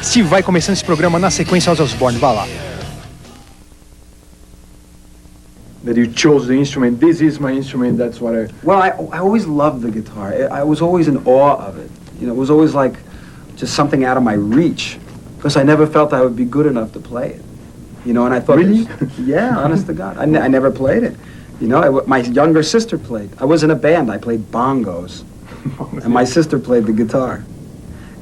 Steve vai começando esse programa na sequência aos Osbourne, vá lá. That you chose the instrument. This is my instrument. That's what I. Well, I always loved the guitar. I was always in awe of it. You know, it was always like just something out of my reach, because I never felt I would be good enough to play it. You know, and I thought, really, yeah, honest to God, I never played it. You know, my younger sister played. I was in a band. I played bongos, and my sister played the guitar.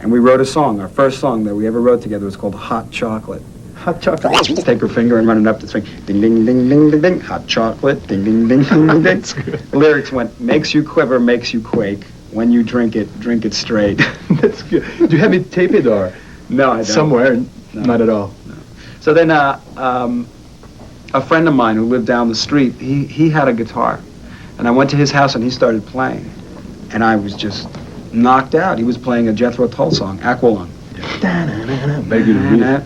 And we wrote a song. Our first song that we ever wrote together was called "Hot Chocolate." Hot chocolate. Take her finger and run it up the string. Ding, ding, ding, ding, ding, ding. Hot chocolate. Ding, ding, ding, ding, ding, ding. The lyrics went, makes you quiver, makes you quake. When you drink it straight. That's good. Do you have it taped or? No, I don't. Somewhere? No. Not at all. No. So then a friend of mine who lived down the street, he had a guitar. And I went to his house and he started playing. And I was just knocked out. He was playing a Jethro Tull song, Aqualung. Very good riff.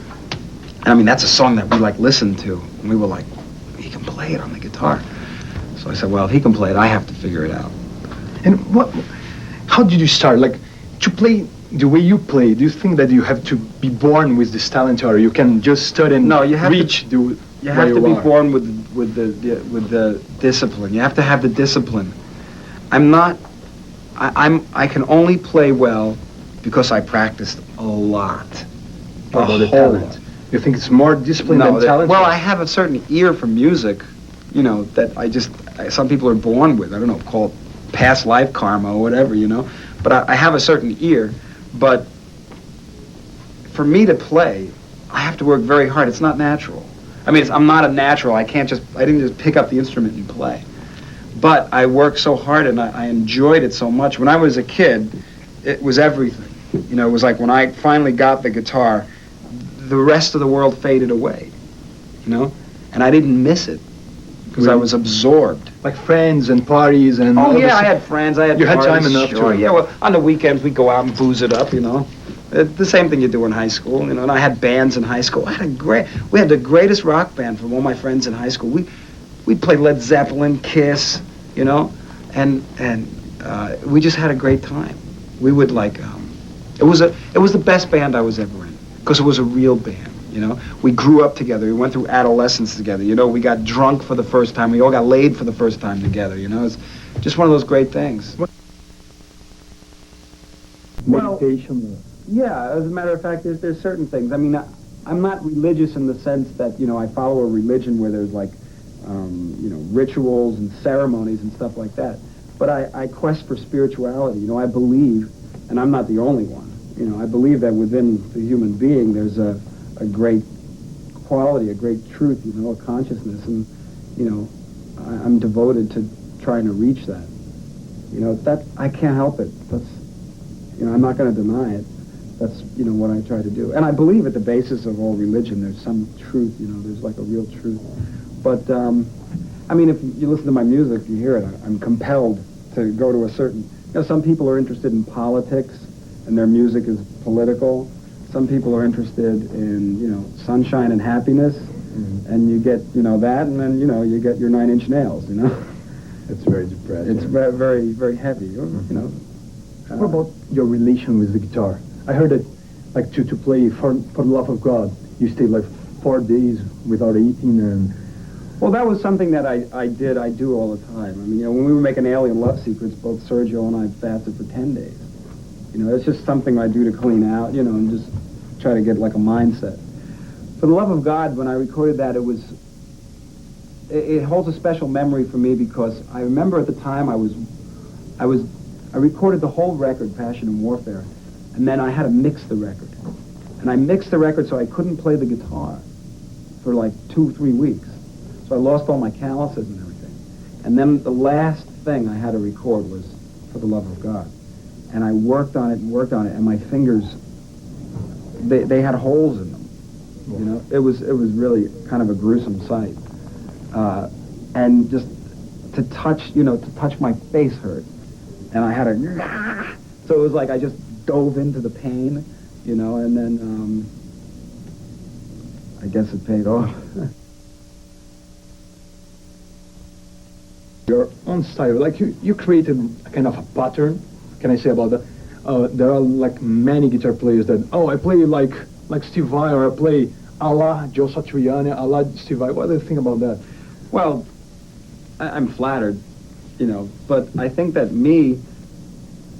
And I mean, that's a song that we like listened to, and we were like, he can play it on the guitar. So I said, well, if he can play it, I have to figure it out. And how did you start? Like, to play the way you play, do you think that you have to be born with this talent, or you can just study and no, you have reach you have to be born with the discipline. You have to have the discipline. I can only play well because I practiced a lot. What about the talent? You think it's more discipline than talent? Well, I have a certain ear for music, you know, that some people are born with. I don't know, call it past life karma or whatever, you know. But I have a certain ear. But for me to play, I have to work very hard. It's not natural. I mean, I'm not a natural. I didn't just pick up the instrument and play. But I worked so hard and I enjoyed it so much. When I was a kid, it was everything. You know, it was like when I finally got the guitar, the rest of the world faded away, you know? And I didn't miss it because I was absorbed. Like friends and parties and... Oh, yeah, I had friends, I had You parties, had time enough sure, to... Yeah, well, on the weekends we'd go out and booze it up, you know? The same thing you do in high school, you know? And I had bands in high school. We had the greatest rock band from all my friends in high school. We'd play Led Zeppelin, Kiss, you know? And we just had a great time. We would like... It was the best band I was ever in. Because it was a real band, you know? We grew up together. We went through adolescence together, you know? We got drunk for the first time. We all got laid for the first time together, you know? It's just one of those great things. Meditation? Well, yeah, as a matter of fact, there's certain things. I mean, I'm not religious in the sense that, you know, I follow a religion where there's like, you know, rituals and ceremonies and stuff like that. But I quest for spirituality. You know, I believe, and I'm not the only one, you know, I believe that within the human being there's a great quality, a great truth, you know, a consciousness, and, you know, I'm devoted to trying to reach that. You know, that I can't help it. That's, you know, I'm not going to deny it. That's, you know, what I try to do. And I believe at the basis of all religion there's some truth, you know, there's like a real truth. But, I mean, if you listen to my music, you hear it, I'm compelled to go to a certain, you know, some people are interested in politics and their music is political. Some people are interested in, you know, sunshine and happiness, and you get, you know, that, and then, you know, you get your 9-inch nails, you know. It's very depressing. It's very, very heavy, you know. What about your relation with the guitar? I heard that, like, to play for the love of God, you stayed like 4 days without eating, and... Well, that was something that I do all the time. I mean, you know, when we were making Alien Love Secrets, both Sergio and I fasted for 10 days. You know, it's just something I do to clean out, you know, and just try to get like a mindset. For the love of God, when I recorded that, it holds a special memory for me because I remember at the time I recorded the whole record, Passion and Warfare, and then I had to mix the record. And I mixed the record so I couldn't play the guitar for like 2-3 weeks. So I lost all my calluses and everything. And then the last thing I had to record was For the Love of God. And I worked on it, and my fingers, they had holes in them. You know, it was really kind of a gruesome sight. And just to touch my face hurt. And I had to, so it was like I just dove into the pain, you know, and then I guess it paid off. Your own style, like you created a kind of a pattern, can I say about that? There are like many guitar players that, I play like like Steve Vai, or I play a la Joe Satriani, a la Steve Vai. What do you think about that? Well, I'm flattered, but I think that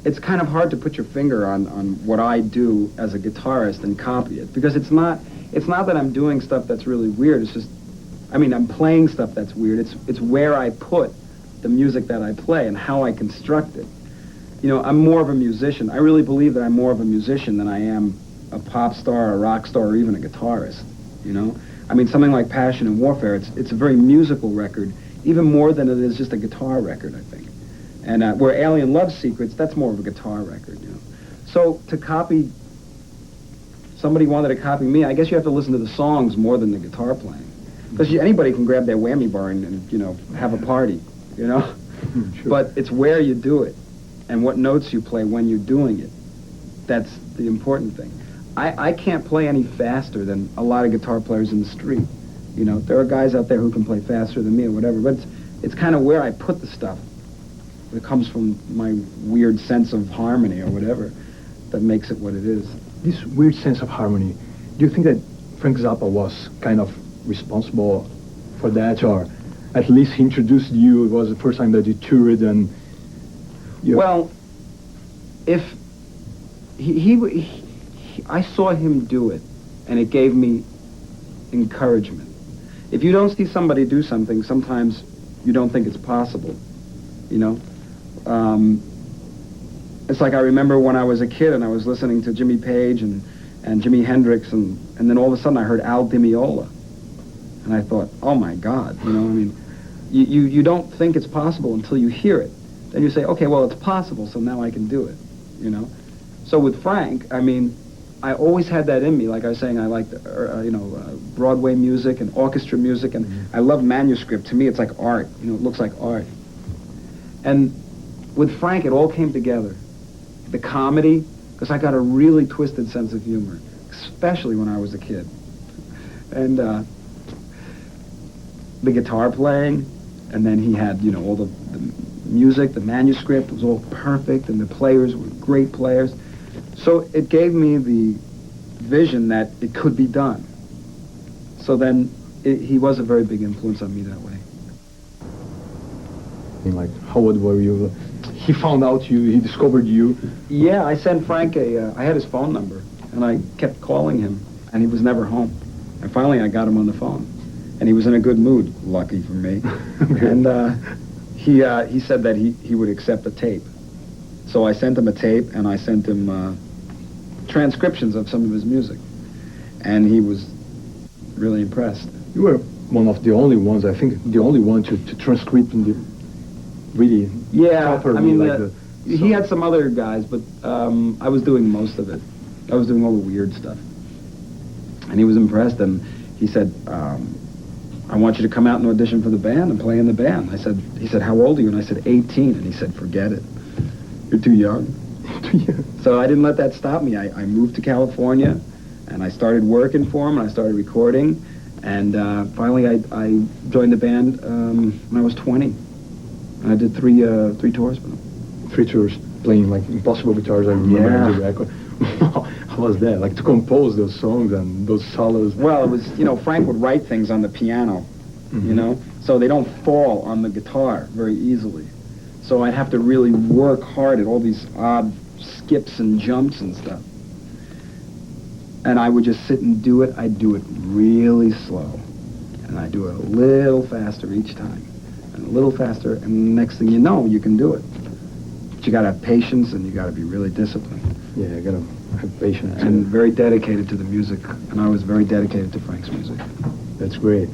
it's kind of hard to put your finger on what I do as a guitarist and copy it, because it's not that I'm doing stuff that's really weird. It's just, I'm playing stuff that's weird. It's where I put the music that I play and how I construct it. I'm more of a musician. I really believe that I'm more of a musician than I am a pop star, a rock star, or even a guitarist. Something like Passion and Warfare, it's a very musical record, even more than it is just a guitar record, I think. And where Alien Love Secrets, that's more of a guitar record, So to copy, somebody wanted to copy me, I guess you have to listen to the songs more than the guitar playing. Because anybody can grab their whammy bar and have a party, Sure. But it's where you do it and what notes you play when you're doing it. That's the important thing. I can't play any faster than a lot of guitar players in the street. There are guys out there who can play faster than me or whatever, but it's kind of where I put the stuff. It comes from my weird sense of harmony or whatever that makes it what it is. This weird sense of harmony, do you think that Frank Zappa was kind of responsible for that, or at least he introduced you? It was the first time that you toured, and well, if I saw him do it, and it gave me encouragement. If you don't see somebody do something, sometimes you don't think it's possible, It's like I remember when I was a kid and I was listening to Jimmy Page and Jimi Hendrix, and then all of a sudden I heard Al Di Meola. And I thought, oh my God, you don't think it's possible until you hear it. Then you say, okay, well, it's possible, so now I can do it, So with Frank, I always had that in me. Like I was saying, I liked, Broadway music and orchestra music, and I love manuscript. To me, it's like art. It looks like art. And with Frank, it all came together. The comedy, because I got a really twisted sense of humor, especially when I was a kid. And the guitar playing, and then he had, all the music, the manuscript was all perfect, and the players were great players. So it gave me the vision that it could be done. So then he was a very big influence on me that way. Like, how old were you? He found out you, he discovered you. Yeah, I sent Frank I had his phone number, and I kept calling him, and he was never home. And finally I got him on the phone, and he was in a good mood, lucky for me. And he said that he would accept a tape. So I sent him a tape, and I sent him transcriptions of some of his music. And he was really impressed. You were one of the only ones, I think, the only one to transcribe in the really properly. He had some other guys, but I was doing most of it. I was doing all the weird stuff. And he was impressed, and he said, I want you to come out and audition for the band and play in the band. He said, how old are you? And I said, 18. And he said, forget it. You're too young. So I didn't let that stop me. I moved to California, and I started working for him, and I started recording. And finally, I joined the band when I was 20. And I did three tours with him. 3 tours, playing like Impossible Guitars, I remember the record. How was that? Like to compose those songs and those solos? Well, it was, Frank would write things on the piano, so they don't fall on the guitar very easily. So I'd have to really work hard at all these odd skips and jumps and stuff. And I would just sit and do it. I'd do it really slow. And I'd do it a little faster each time. And a little faster, and the next thing you know, you can do it. But you gotta have patience, and you gotta be really disciplined. Yeah, you gotta have patience. And very dedicated to the music. And I was very dedicated to Frank's music. That's great.